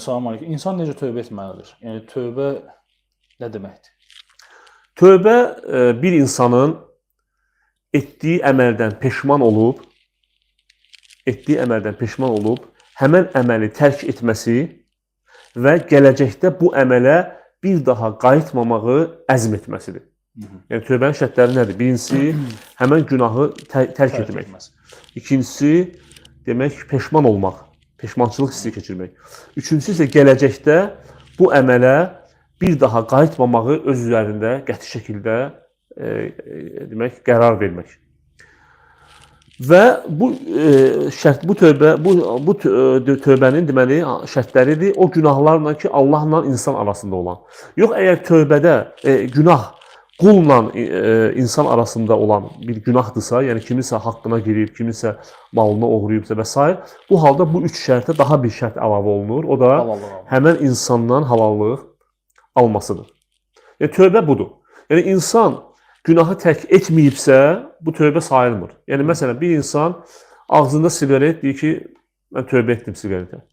Salam aleyküm. İnsan necə tövbə etməlidir? Yəni tövbə nə deməkdir? Tövbə bir insanın etdiyi əməldən peşman olub, həmən əməli tərk etməsi və gələcəkdə bu əmələ bir daha qayıtmamağı əzm etməsidir. Yəni tövbənin şərtləri nədir? Birincisi, həmən günahı tərk etmək. İkincisi, demək peşman olmaq, peşmançılıq hissi keçirmək. Üçüncüsü isə gələcəkdə bu əmələ bir daha qayıtmamağı öz üzərində qəti şəkildə demək qərar vermək. Və bu tövbənin deməli şərtləridir o günahlarla ki, Allahla insan arasında olan. Yox, əgər tövbədə günah qulla insan arasında olan bir günahdısa, yəni kimisə haqqına girib, kimisə malını oğruyubsa və s. bu halda bu üç şərtə daha bir şərt əlavə olunur. O da həmən insandan halallıq almasıdır. Yəni tövbə budur. Yəni insan günahı tərk etməyibsə, bu tövbə sayılmır. Yəni məsələn bir insan ağzında siqaret deyir ki, mən tövbə etdim siqaretə.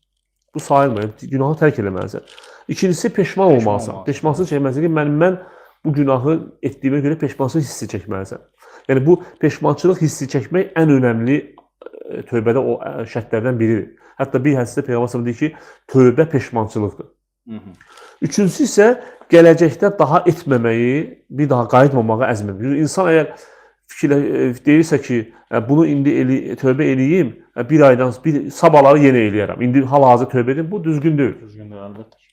Bu sayılmır. Yəni, günahı tərk eləməlisən. İkincisi peşman olmalısan. Peşmansız çəkməlisən ki, mən bu günahı etdiyimə görə peşmansız hissi çəkməlisən. Yəni bu peşmançılıq hissi çəkmək ən önəmli tövbədə o şərtlərdən biridir. Hətta bir hədisdə Peyğəmbər sallallahu əleyhi və səlləm deyir ki, tövbə peşmançılıqdır. Üçüncüsü isə gələcəkdə daha etməməyi, bir daha qayıtmamağı əzm edir. İnsan əgər deyirsə ki, bunu indi tövbə eləyim, bir aydan sabahları yenə eləyərəm. İndi hal-hazır tövbə edim, bu düzgün deyil. Düzgün deyil, əlbəttə.